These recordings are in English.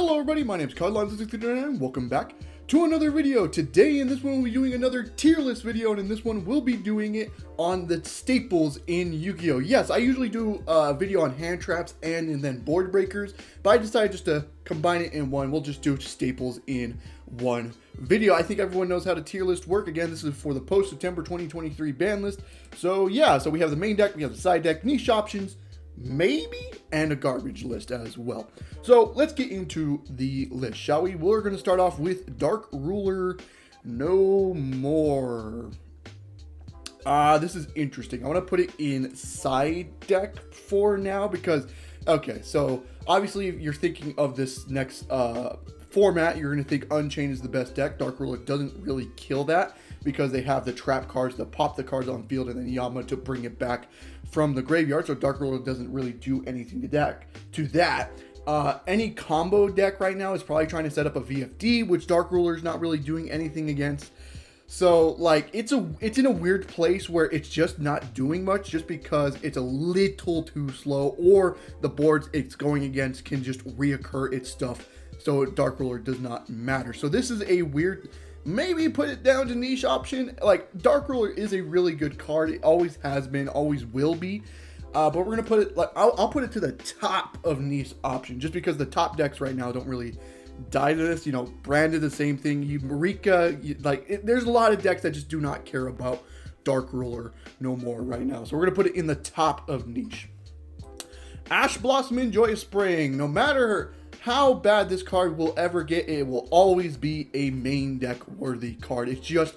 Hello everybody, my name is Cardlines669 and welcome back to another video. Today in this one we'll be doing another tier list video, and in this one we'll be doing it on the staples in Yu-Gi-Oh! Yes, I usually do a video on hand traps and then board breakers, but I decided just to combine it in one. We'll just do staples in one video. I think everyone knows how to tier list work. Again, this is for the post-September 2023 ban list. So yeah, so we have the main deck, we have the side deck, niche options, maybe, and a garbage list as well. So let's get into the list, shall we? We're going to start off with Dark Ruler No More. This is interesting. I want to put it in side deck for now because, okay, so obviously if you're thinking of this next format, you're going to think Unchained is the best deck. Dark Ruler doesn't really kill that because they have the trap cards to pop the cards on field and then Yama to bring it back from the graveyard. So Dark Ruler doesn't really do anything to that. Any combo deck right now is probably trying to set up a VFD, which Dark Ruler is not really doing anything against. So like it's in a weird place where it's just not doing much just because it's a little too slow, or the boards it's going against can just reoccur its stuff. So Dark Ruler does not matter. So this is a weird, maybe put it down to niche option. Like, Dark Ruler is a really good card. It always has been, always will be. But we're going to put it, like, I'll put it to the top of niche option, just because the top decks right now don't really die to this. You know, Branded, the same thing. There's a lot of decks that just do not care about Dark Ruler no more right now. So we're going to put it in the top of niche. Ash Blossom and Joyous Spring. No matter how bad this card will ever get, it will always be a main deck worthy card. It's just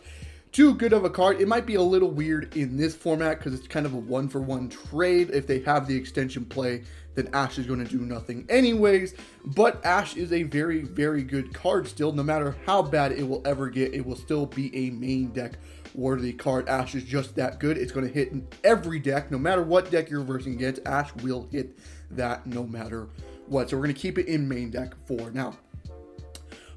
too good of a card. It might be a little weird in this format because it's kind of a one-for-one trade. If they have the extension play, then Ash is going to do nothing anyways. But Ash is a very, very good card still. No matter how bad it will ever get, it will still be a main deck worthy card. Ash is just that good. It's going to hit in every deck. No matter what deck you're versing against, Ash will hit that no matter what. So we're going to keep it in main deck for now.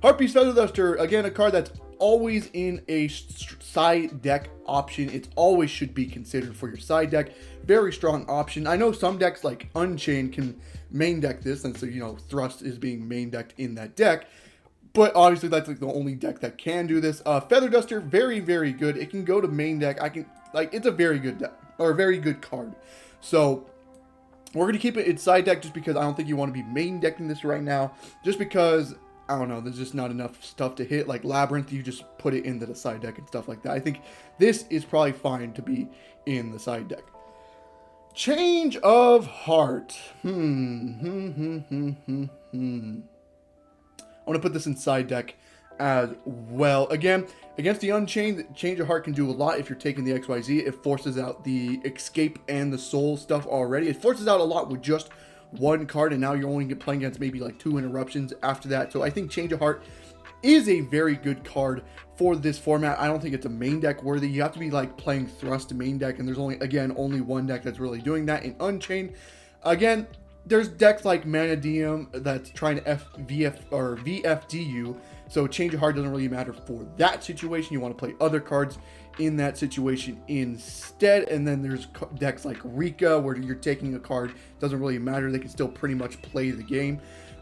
Harpy's Feather Duster, again, a card that's always in a side deck option. It always should be considered for your side deck. Very strong option. I know some decks like Unchained can main deck this, and so, you know, Thrust is being main decked in that deck. But obviously that's like the only deck that can do this. Feather Duster, very, very good. It can go to main deck. It's a very good deck, or a very good card. So we're going to keep it in side deck just because I don't think you want to be main decking this right now. Just because, I don't know, there's just not enough stuff to hit. Like Labyrinth, you just put it into the side deck and stuff like that. I think this is probably fine to be in the side deck. Change of Heart. I want to put this in side deck as well. Again, against the Unchained, Change of Heart can do a lot if you're taking the XYZ. It forces out the Escape and the Soul stuff already. It forces out a lot with just one card, and now you're only playing against maybe like 2 interruptions after that. So I think Change of Heart is a very good card for this format. I don't think it's a main deck worthy. You have to be like playing Thrust main deck, and there's only one deck that's really doing that in Unchained. Again, there's decks like Manadium that's trying to VFD you, so Change of Heart doesn't really matter for that situation. You want to play other cards in that situation instead. And then there's decks like Rika where you're taking a card, doesn't really matter, they can still pretty much play the game.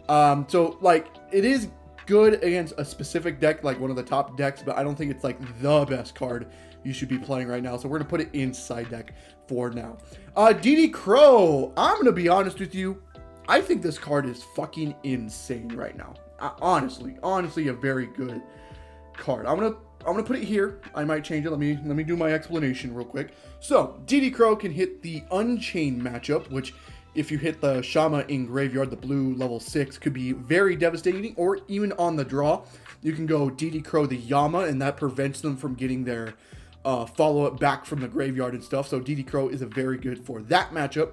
So like, it is good against a specific deck, like one of the top decks, but I don't think it's like the best card you should be playing right now. So we're gonna put it in side deck for now. DD Crow, I'm gonna be honest with you, I think this card is fucking insane right now. Honestly a very good card. I'm gonna put it here. I might change it. Let me do my explanation real quick. So DD Crow can hit the Unchained matchup, which if you hit the Shama in graveyard, the blue level 6, could be very devastating. Or even on the draw, you can go DD Crow the Yama, and that prevents them from getting their follow-up back from the graveyard and stuff. So DD Crow is a very good for that matchup.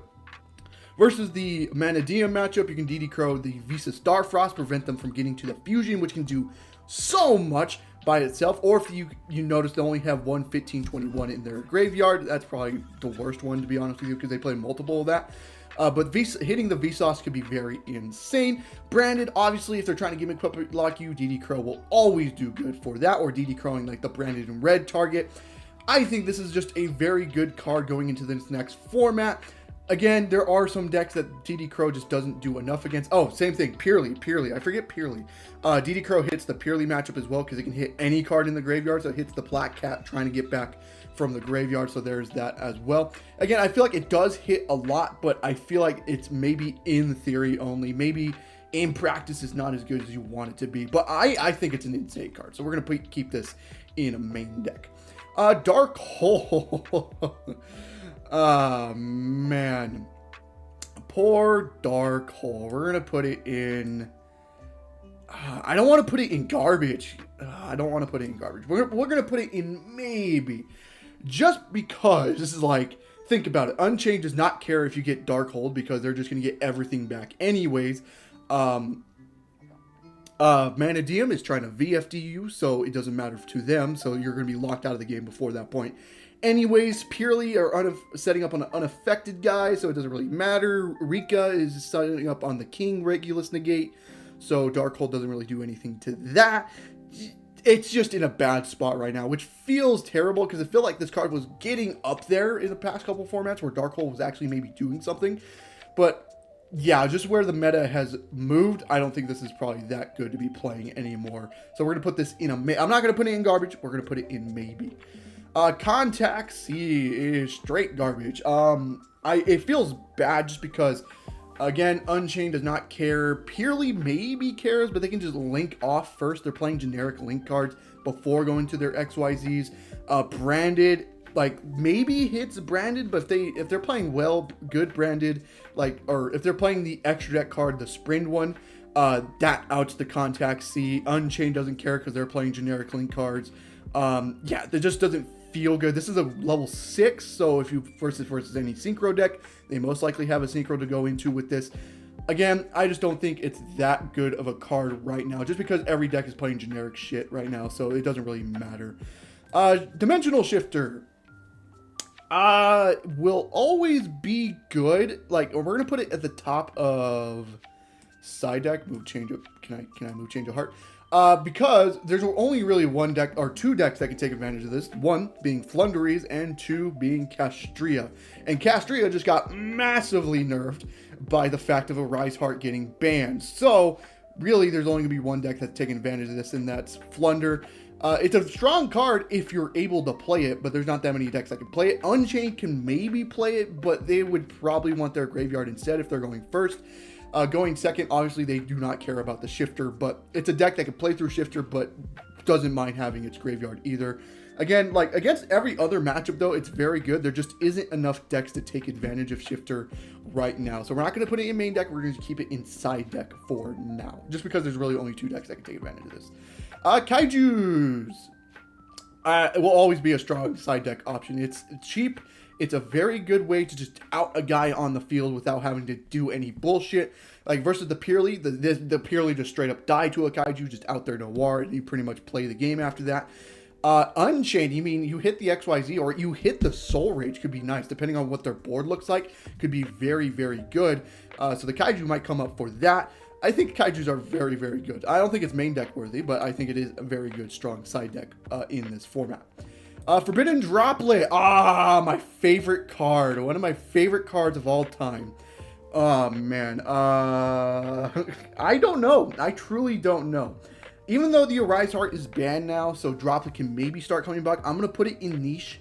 Versus the Manadium matchup, you can DD Crow the Visa Starfrost, prevent them from getting to the fusion, which can do so much by itself. Or if you notice they only have one 15/21 in their graveyard, that's probably the worst one, to be honest with you, because they play multiple of that. But hitting the Vsauce could be very insane. Branded, obviously, if they're trying to gimmick puppet lock you, DD Crow will always do good for that, or DD Crowing like the Branded in red target. I think this is just a very good card going into this next format. Again, there are some decks that DD Crow just doesn't do enough against. Oh, same thing. Purely. I forget Purely. DD Crow hits the Purely matchup as well because it can hit any card in the graveyard. So it hits the Black Cat trying to get back from the graveyard. So there's that as well. Again, I feel like it does hit a lot, but I feel like it's maybe in theory only. Maybe in practice it's not as good as you want it to be. But I think it's an insane card. So we're going to keep this in a main deck. Dark Hole. Oh, man. Poor Dark Hole. We're going to put it in... I don't want to put it in garbage. We're going to put it in maybe. Just because this is like... Think about it. Unchained does not care if you get Dark Hold because they're just going to get everything back anyways. Manadium is trying to VFD you, so it doesn't matter to them. So you're going to be locked out of the game before that point. Anyways, Purely are setting up on an unaffected guy, so it doesn't really matter. Rika is setting up on the King Regulus Negate, so Darkhold doesn't really do anything to that. It's just in a bad spot right now, which feels terrible because I feel like this card was getting up there in the past couple formats where Darkhold was actually maybe doing something. But yeah, just where the meta has moved, I don't think this is probably that good to be playing anymore. So we're going to put this in a... I'm not going to put it in garbage. We're going to put it in maybe. Contact C is straight garbage. It feels bad just because, again, Unchained does not care. Purely maybe cares, but they can just link off first. They're playing generic link cards before going to their XYZs. Branded, like, maybe hits Branded, but if they're playing well, good Branded, like, or if they're playing the extra deck card, the Sprint one, that outs the Contact C. Unchained doesn't care because they're playing generic link cards. Yeah, it just doesn't feel good. This is a level 6, so if you versus any synchro deck, they most likely have a synchro to go into with this. Again, I just don't think it's that good of a card right now, just because every deck is playing generic shit right now, so it doesn't really matter. Dimensional Shifter will always be good. Like, we're gonna put it at the top of side deck. Move change up. Can I move change of heart? Because there's only really one deck or two decks that can take advantage of this. One being Flunderies and two being Castria. And Castria just got massively nerfed by the fact of a Rise Heart getting banned. So really there's only going to be one deck that's taking advantage of this, and that's Flunder. It's a strong card if you're able to play it, but there's not that many decks that can play it. Unchained can maybe play it, but they would probably want their graveyard instead if they're going first. Going second, obviously, they do not care about the Shifter, but it's a deck that can play through Shifter, but doesn't mind having its graveyard either. Again, like, against every other matchup, though, it's very good. There just isn't enough decks to take advantage of Shifter right now. So we're not going to put it in main deck. We're going to keep it in side deck for now, just because there's really only two decks that can take advantage of this. Kaijus. It will always be a strong side deck option. It's cheap. It's a very good way to just out a guy on the field without having to do any bullshit. Like versus the Purely, the Purely just straight up die to a Kaiju, just out there to war, and you pretty much play the game after that. Unchained, you mean you hit the XYZ or you hit the Soul Rage, could be nice, depending on what their board looks like, could be very, very good. So the Kaiju might come up for that. I think Kaijus are very, very good. I don't think it's main deck worthy, but I think it is a very good, strong side deck in this format. Forbidden Droplet. My favorite card. One of my favorite cards of all time. Oh, man. I don't know. I truly don't know. Even though the Arise Heart is banned now, so Droplet can maybe start coming back, I'm going to put it in niche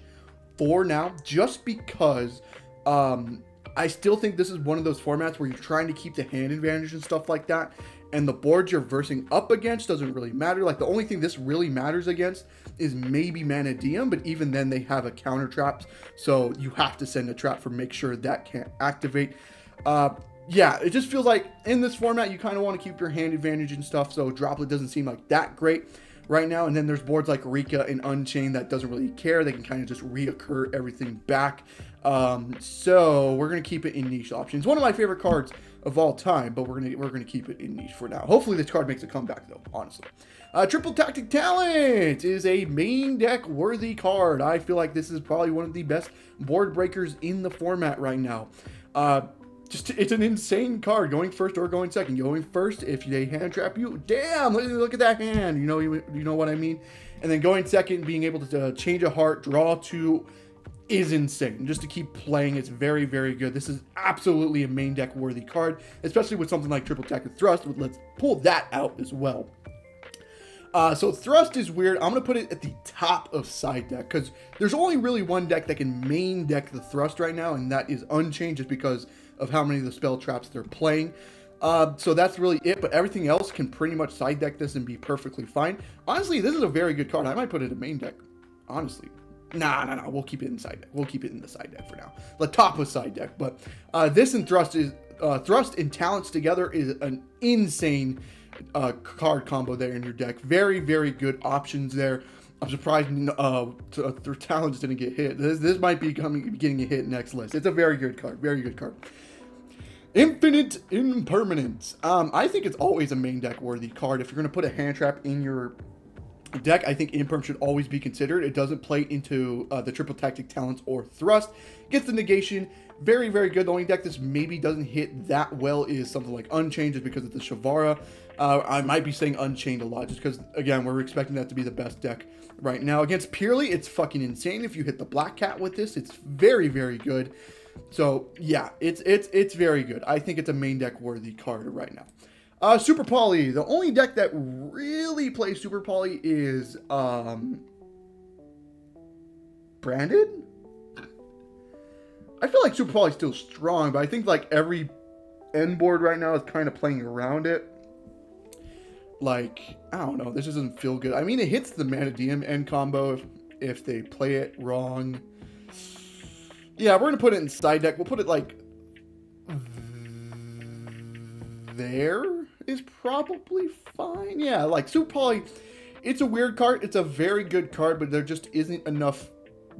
for now, just because I still think this is one of those formats where you're trying to keep the hand advantage and stuff like that, and the board you're versing up against doesn't really matter. Like, the only thing this really matters against is maybe Manadium, but even then they have a counter trap, so you have to send a trap for make sure that can't activate. Yeah, it just feels like in this format you kind of want to keep your hand advantage and stuff, so Droplet doesn't seem like that great right now. And then there's boards like Rika and Unchained that doesn't really care. They can kind of just reoccur everything back. So we're gonna keep it in niche options. One of my favorite cards of all time, but we're gonna keep it in niche for now. Hopefully this card makes a comeback though, honestly. Triple Tactic Talent is a main deck worthy card. I feel like this is probably one of the best board breakers in the format right now. It's an insane card, going first or going second. Going first, if they hand trap you, damn, look at that hand. You know what I mean? And then going second, being able to change a heart, draw two, is insane. Just to keep playing, it's very, very good. This is absolutely a main deck worthy card, especially with something like Triple Attack with Thrust. Let's pull that out as well. So Thrust is weird. I'm going to put it at the top of side deck because there's only really one deck that can main deck the Thrust right now, and that is Unchained, just because of how many of the spell traps they're playing. So that's really it, but everything else can pretty much side deck this and be perfectly fine. Honestly, this is a very good card. I might put it in main deck, honestly. Nah, we'll keep it in side deck. We'll keep it in the side deck for now. The top of side deck, but this and Thrust and Talents together is an insane card combo there in your deck. Very, very good options there. I'm surprised Talents didn't get hit. This might be getting a hit next list. It's a very good card. Very good card. Infinite Impermanence. I think it's always a main deck worthy card. If you're going to put a hand trap in your deck, I think Imperm should always be considered. It doesn't play into the triple tactic Talents or Thrust. Gets the negation. Very, very good. The only deck this maybe doesn't hit that well is something like Unchained, just because of the Shavara. I might be saying Unchained a lot, just because, again, we're expecting that to be the best deck right now. Against Purely, it's fucking insane. If you hit the Black Cat with this, it's very, very good. So, yeah, it's very good. I think it's a main deck worthy card right now. Super Poly. The only deck that really plays Super Poly is Branded? I feel like Super Poly is still strong, but I think like every end board right now is kind of playing around it. Like, I don't know, this doesn't feel good. I mean, it hits the Mana DM end combo if they play it wrong. Yeah, we're going to put it in side deck. We'll put it like there is probably fine. Yeah, like Super Poly, it's a weird card. It's a very good card, but there just isn't enough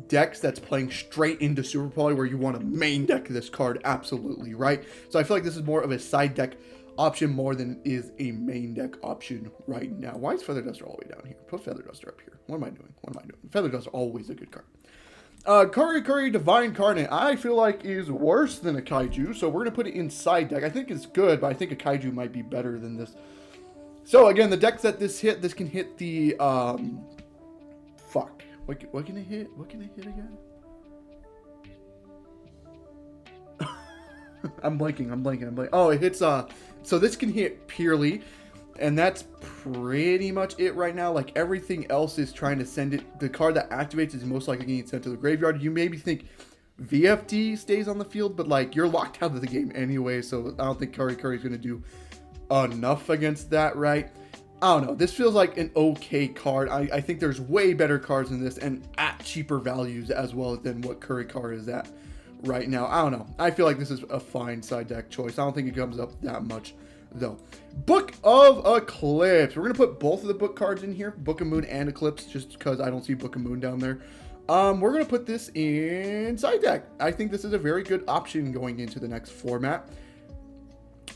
decks that's playing straight into Super Poly where you want to main deck this card absolutely, right? So I feel like this is more of a side deck option more than it is a main deck option right now. Why is Feather Duster all the way down here? Put Feather Duster up here. What am I doing? Feather Duster, always a good card. Curry Divine Carnate, I feel like is worse than a Kaiju, so we're going to put it in side deck. I think it's good, but I think a Kaiju might be better than this. So again, the decks that this can hit the, fuck. What can it hit? What can it hit again? I'm blanking. Oh, it hits, so this can hit Purely, and that's pretty much it right now. Like, everything else is trying to send it. The card that activates is most likely getting sent to the graveyard. You maybe think VFD stays on the field, but, like, you're locked out of the game anyway, so I don't think Curry is going to do enough against that, right? I don't know. This feels like an okay card. I think there's way better cards than this, and at cheaper values as well than what Curry card is at right now. I don't know. I feel like this is a fine side deck choice. I don't think it comes up that much, though. Book of Eclipse. We're going to put both of the book cards in here, Book of Moon and Eclipse, just because I don't see Book of Moon down there. We're going to put this in side deck. I think this is a very good option going into the next format.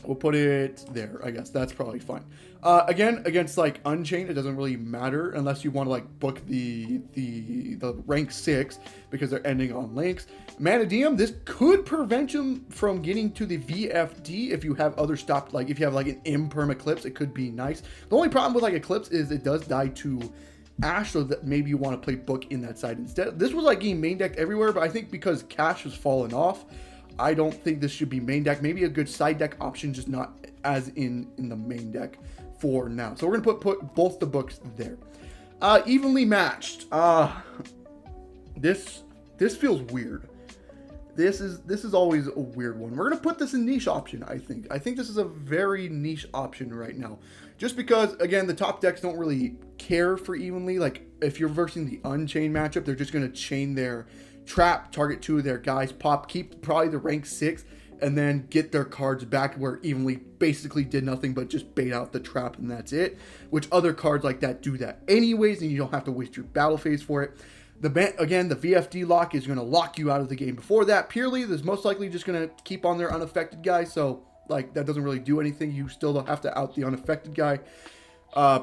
We'll put it there, I guess. That's probably fine. Again, against like Unchained, it doesn't really matter unless you want to like book the rank 6 because they're ending on links. Mana DM, this could prevent you from getting to the VFD if you have other stopped, like if you have like an Imperm Eclipse, it could be nice. The only problem with like Eclipse is it does die to Ash, so that maybe you want to play book in that side instead. This was like getting main decked everywhere, but I think because Cash has fallen off, I don't think this should be main deck. Maybe a good side deck option, just not as in the main deck for now. So we're gonna put both the books there. Evenly matched. This feels weird. This is always a weird one. We're gonna put this in niche option. I think this is a very niche option right now, just because again the top decks don't really care for evenly. Like if you're versing the Unchained matchup, they're just gonna chain their trap, target 2 of their guys, pop, keep probably the rank 6, and then get their cards back where Evenly basically did nothing but just bait out the trap, and that's it. Which other cards like that do that anyways, and you don't have to waste your battle phase for it. Again, the VFD lock is going to lock you out of the game. Before that, Purely is most likely just going to keep on their unaffected guy, so like that doesn't really do anything. You still don't have to out the unaffected guy.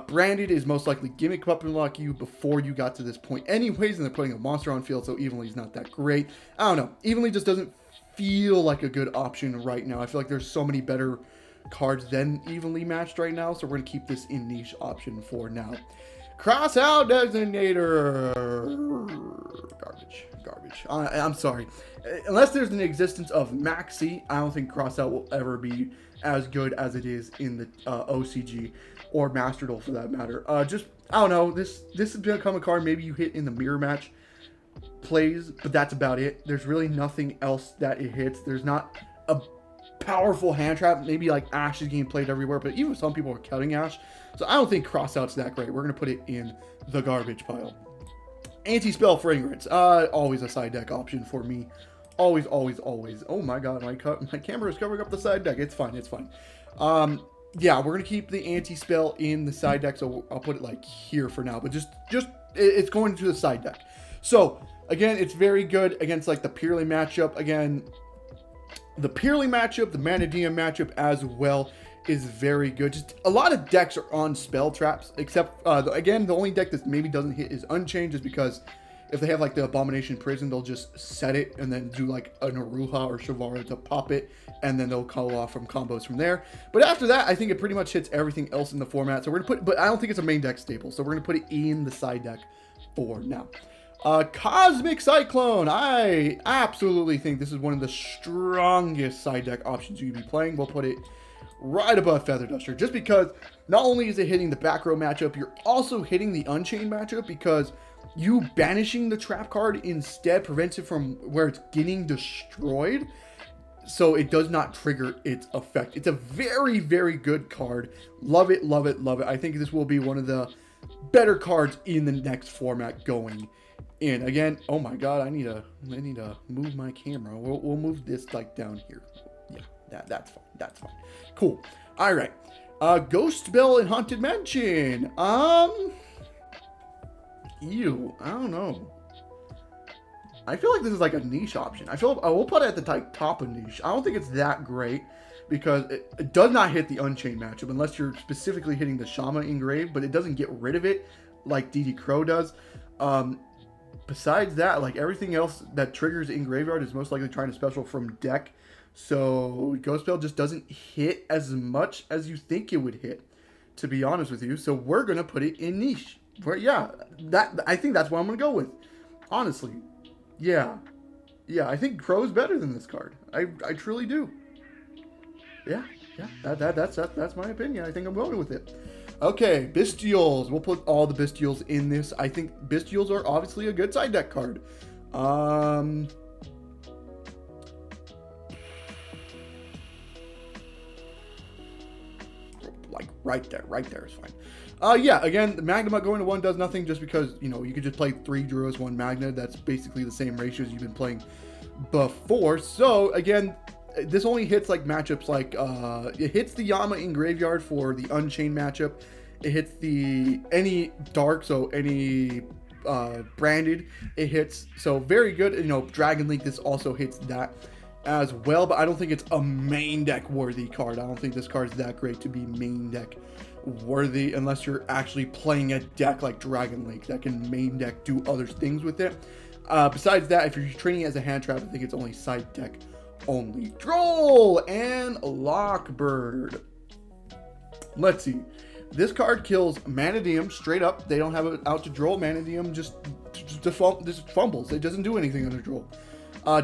Branded is most likely gimmick up and lock you before you got to this point anyways, and they're putting a monster on field, so Evenly is not that great. I don't know. Evenly just doesn't feel like a good option right now. I feel like there's so many better cards than Evenly matched right now, so we're going to keep this in niche option for now. Crossout Designator. Garbage. I'm sorry. Unless there's an existence of Maxi, I don't think Crossout will ever be as good as it is in the OCG or Master Duel for that matter. I don't know. This has become a card maybe you hit in the mirror match plays, but that's about it. There's really nothing else that it hits. There's not a powerful hand trap. Maybe like Ash is getting played everywhere, but even some people are cutting Ash. So I don't think Crossout's that great. We're going to put it in the garbage pile. Anti-Spell Fragrance. Always a side deck option for me. Always. Oh my god, my camera is covering up the side deck. It's fine. Yeah, we're going to keep the Anti-Spell in the side deck, so I'll put it like here for now. But just it's going to the side deck. So, again, it's very good against like the Purely matchup. Again, the Purely matchup, the Manadium matchup as well is very good. Just a lot of decks are on spell traps, except again, the only deck that maybe doesn't hit is Unchained, just because if they have like the Abomination Prison, they'll just set it and then do like an Aruha or Shavara to pop it, and then they'll call off from combos from there. But after that, I think it pretty much hits everything else in the format. So we're gonna but I don't think it's a main deck staple, so we're gonna put it in the side deck for now. Cosmic Cyclone. I absolutely think this is one of the strongest side deck options you could be playing. We'll put it right above Feather Duster, just because not only is it hitting the back row matchup, you're also hitting the Unchained matchup, because you banishing the trap card instead prevents it from where it's getting destroyed, so it does not trigger its effect. It's a very, very good card. Love it. I think this will be one of the better cards in the next format going in. Again, oh my god, I need to move my camera. We'll move this like down here. Yeah, that's fine. Cool. All right. Ghost Bell and Haunted Mansion. Ew. I don't know. I feel like this is like a niche option. I will put it at the top of niche. I don't think it's that great, because it does not hit the Unchained matchup unless you're specifically hitting the Shama Engraved, but it doesn't get rid of it like DD Crow does. Besides that, like everything else that triggers in graveyard is most likely trying to special from deck. So Ghost Bell just doesn't hit as much as you think it would hit, to be honest with you. So we're gonna put it in niche. Yeah, I think that's what I'm gonna go with. Honestly, yeah. I think Crow's better than this card. I truly do. Yeah. That's my opinion. I think I'm going with it. Okay, Bestials. We'll put all the Bestials in this. I think Bestials are obviously a good side deck card. Like right there is fine. Yeah, again, the Magnemite going to 1 does nothing, just because, you know, you could just play 3 Druids, 1 Magna. That's basically the same ratios you've been playing before. So again, this only hits like matchups like it hits the Yama in graveyard for the Unchained matchup. It hits any dark, so any branded, it hits. So very good. You know, Dragon Link, this also hits that as well, but I don't think it's a main deck worthy card. I don't think this card is that great to be main deck worthy, unless you're actually playing a deck like Dragon Link that can main deck do other things with it. Besides that, if you're training it as a hand trap, I think it's only side deck only. Droll and Lockbird. Let's see. This card kills Manadium straight up. They don't have it out to Droll. Manadium just fumbles. It doesn't do anything under Droll.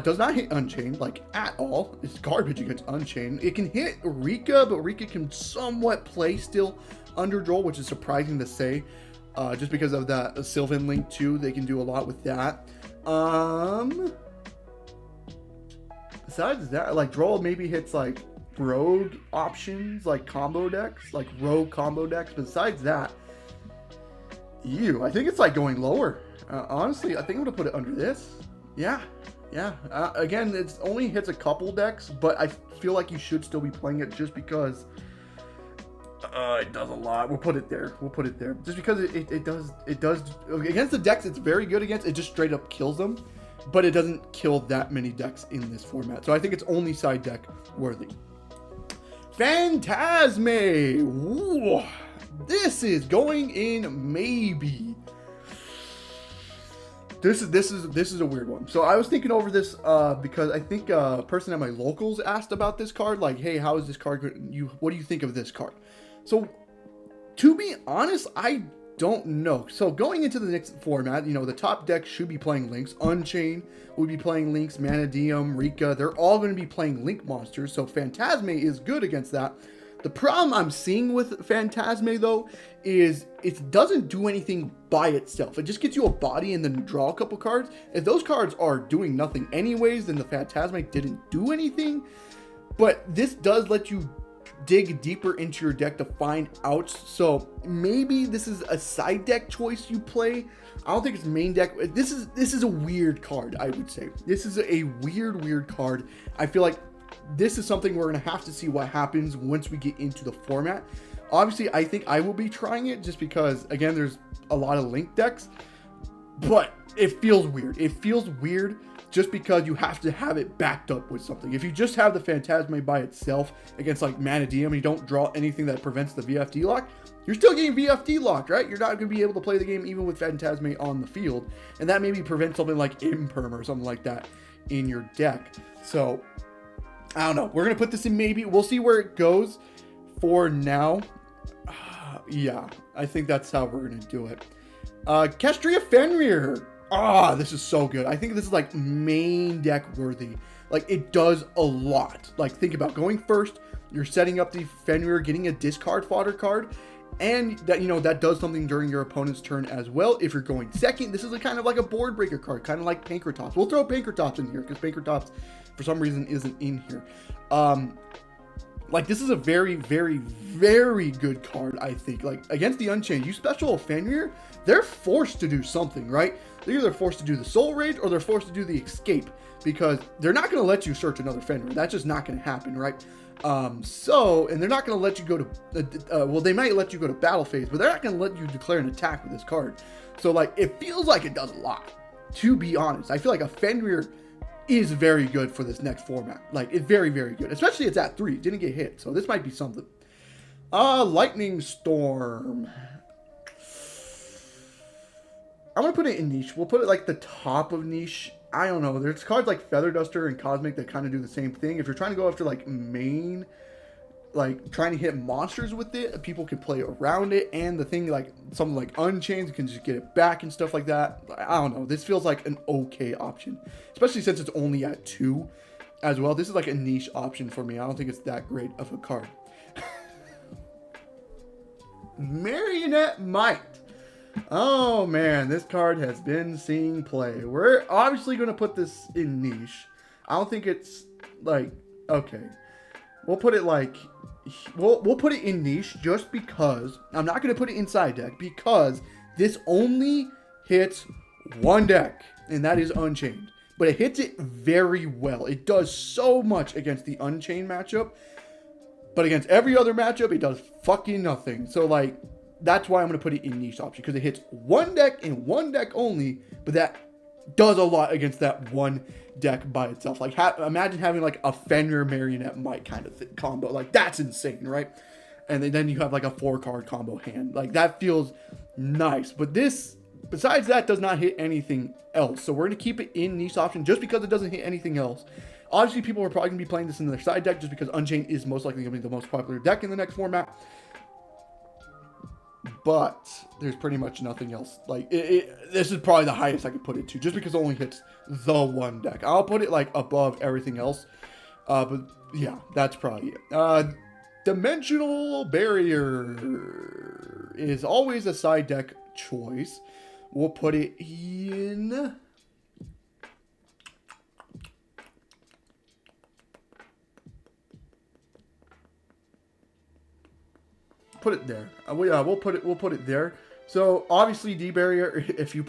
Does not hit Unchained, like, at all. It's garbage against Unchained. It can hit Rika, but Rika can somewhat play still under Droll, which is surprising to say. Just because of that Sylvan Link too. They can do a lot with that. Besides that, like, Droll maybe hits, like, rogue options, like combo decks, like rogue combo decks. Besides that, I think it's, like, going lower. Honestly, I think I'm going to put it under this. Yeah. Again, it only hits a couple decks, but I feel like you should still be playing it, just because it does a lot. We'll put it there. Just because it does against the decks it's very good against. It just straight up kills them, but it doesn't kill that many decks in this format. So I think it's only side deck worthy. Phantazmay. Ooh, this is going in maybe. This is a weird one. So I was thinking over this because I think a person at my locals asked about this card, like, hey, how is this card? What do you think of this card? So to be honest, I don't know. So going into the next format, the top deck should be playing Links. Unchained will be playing Links. Manadium, Rika, they're all going to be playing Link monsters. So Phantazmay is good against that. The problem I'm seeing with Phantazmay, though, is it doesn't do anything by itself. It just gets you a body and then draw a couple cards. If those cards are doing nothing anyways, then the Phantazmay didn't do anything. But this does let you dig deeper into your deck to find outs. So maybe this is a side deck choice you play. I don't think it's main deck. This is a weird card, I would say. This is a weird card. I feel like this is something we're going to have to see what happens once we get into the format. Obviously, I think I will be trying it just because, again, there's a lot of Link decks, but it feels weird. It feels weird just because you have to have it backed up with something. If you just have the Phantazmay by itself against like Manadium and you don't draw anything that prevents the VFD lock, you're still getting VFD locked, right? You're not going to be able to play the game even with Phantazmay on the field, and that maybe prevents something like Imperm or something like that in your deck. So I don't know. We're going to put this in maybe. We'll see where it goes. For now, yeah, I think that's how we're going to do it. Kestria Fenrir. This is so good. I think this is like main deck worthy. Like, it does a lot. Like, think about going first. You're setting up the Fenrir, getting a discard fodder card. And that, that does something during your opponent's turn as well. If you're going second, this is a kind of like a board breaker card, kind of like Pankratops. We'll throw Pankratops in here because Pankratops, for some reason, isn't in here. Like, this is a very good card, I think. Like, against the Unchained, you special Fenrir, they're forced to do something, right? They're either forced to do the Soul Rage or they're forced to do the Escape, because they're not going to let you search another Fenrir. That's just not going to happen, right? And they're not going to let you go to, well, they might let you go to battle phase, but they're not going to let you declare an attack with this card. So, like, it feels like it does a lot, to be honest. I feel like a Fenrir is very good for this next format. Like, it's very good, especially it's at 3. Didn't get hit, so this might be something. Lightning Storm. I'm going to put it in niche. We'll put it like the top of niche. I don't know. There's cards like Feather Duster and Cosmic that kind of do the same thing. If you're trying to go after like main, like trying to hit monsters with it, people can play around it. And the thing like something like Unchained, you can just get it back and stuff like that. I don't know. This feels like an okay option, especially since it's only at 2 as well. This is like a niche option for me. I don't think it's that great of a card. Marionette Might. Oh man, this card has been seeing play. We're obviously going to put this in niche. I don't think it's like, okay. We'll put it like, we'll put it in niche just because I'm not going to put it inside deck, because this only hits one deck, and that is Unchained. But it hits it very well. It does so much against the Unchained matchup, but against every other matchup, it does fucking nothing. So like, that's why I'm going to put it in niche option, because it hits one deck and one deck only, but that does a lot against that one deck by itself. Like, imagine having like a Fenrir Marionette Might kind of combo. Like, that's insane, right? And then you have like a 4-card combo hand. Like, that feels nice. But this, besides that, does not hit anything else. So we're going to keep it in niche option just because it doesn't hit anything else. Obviously, people are probably going to be playing this in their side deck just because Unchained is most likely going to be the most popular deck in the next format. But there's pretty much nothing else. Like, this is probably the highest I could put it to, just because it only hits the one deck. I'll put it like above everything else. But yeah, that's probably it. Dimensional Barrier is always a side deck choice. We'll put it in. Put it there. We'll put it there. So obviously D barrier, if you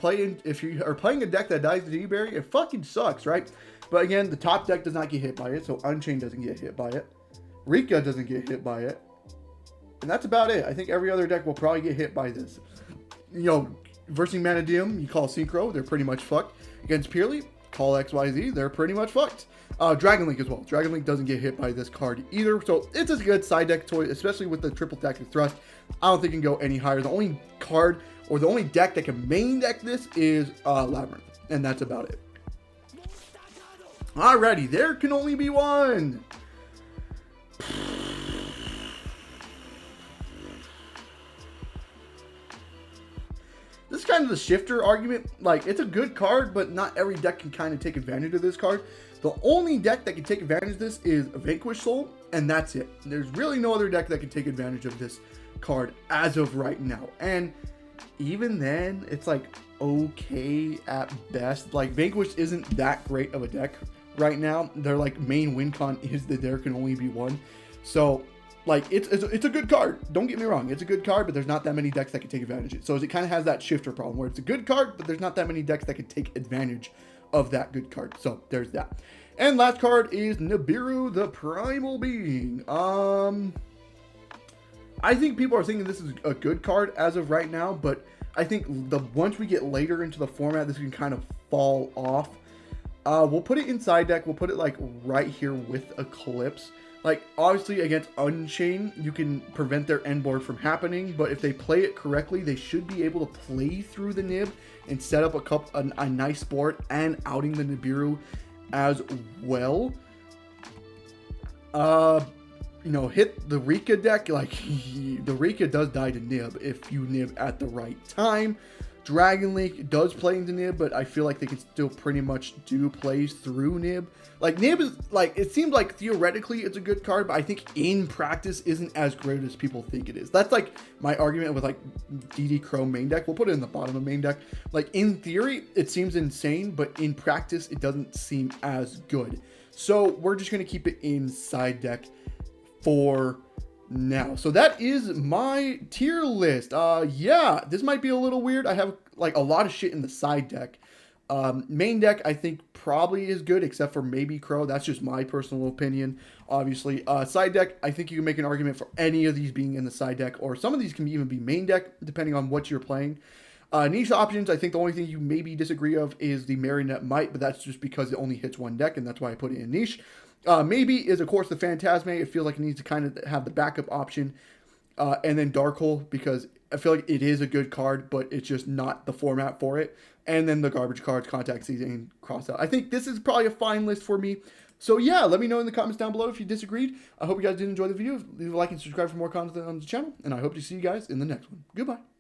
are playing a deck that dies to D barrier, it fucking sucks, right? But again, the top deck does not get hit by it, so Unchained doesn't get hit by it. Rika doesn't get hit by it. And that's about it. I think every other deck will probably get hit by this. Versing Manadium, you call Synchro, they're pretty much fucked. Against Purely, call XYZ, they're pretty much fucked. Dragon Link as well. Dragon Link doesn't get hit by this card either, so it's a good side deck toy, especially with the triple tactic thrust. I don't think it can go any higher. The only card, or the only deck that can main deck this is Labyrinth, and that's about it. Alrighty, there can only be one. kind of the shifter argument. Like, it's a good card, but not every deck can kind of take advantage of this card. The only deck that can take advantage of this is Vanquish Soul, and that's it. There's really no other deck that can take advantage of this card as of right now. And even then, it's like okay at best. Like, Vanquish isn't that great of a deck right now. Their like main win con is that there can only be one. So like, it's a good card. Don't get me wrong. It's a good card, but there's not that many decks that can take advantage of it. So it kind of has that shifter problem where it's a good card, but there's not that many decks that can take advantage of that good card. So there's that. And last card is Nibiru, the Primal Being. I think people are thinking this is a good card as of right now, but I think once we get later into the format, this can kind of fall off. We'll put it inside deck. We'll put it like right here with Eclipse. Like, obviously against Unchain, you can prevent their end board from happening, but if they play it correctly, they should be able to play through the Nib and set up a nice board and outing the Nibiru as well. You know, hit the Rika deck. Like, the Rika does die to Nib if you Nib at the right time. Dragon Link does play into Nib, but I feel like they can still pretty much do plays through Nib. Like, Nib is, like, it seems like theoretically it's a good card, but I think in practice isn't as great as people think it is. That's, like, my argument with, like, DD Crow main deck. We'll put it in the bottom of main deck. Like, in theory, it seems insane, but in practice, it doesn't seem as good. So, we're just going to keep it inside deck for now. So that is my tier list. Yeah, this might be a little weird. I have like a lot of shit in the side deck. Main deck I think probably is good, except for maybe Crow. That's just my personal opinion, obviously. Side deck, I think you can make an argument for any of these being in the side deck, or some of these can even be main deck depending on what you're playing. Niche options, I think the only thing you maybe disagree of is the Marionette Might, but that's just because it only hits one deck, and that's why I put it in niche. Maybe is, of course, the Phantazmay. It feels like it needs to kind of have the backup option. And then Dark Hole, because I feel like it is a good card, but it's just not the format for it. And then the garbage cards, Contact Season, and Crossout. I think this is probably a fine list for me. So yeah, let me know in the comments down below if you disagreed. I hope you guys did enjoy the video. Leave a like and subscribe for more content on the channel. And I hope to see you guys in the next one. Goodbye.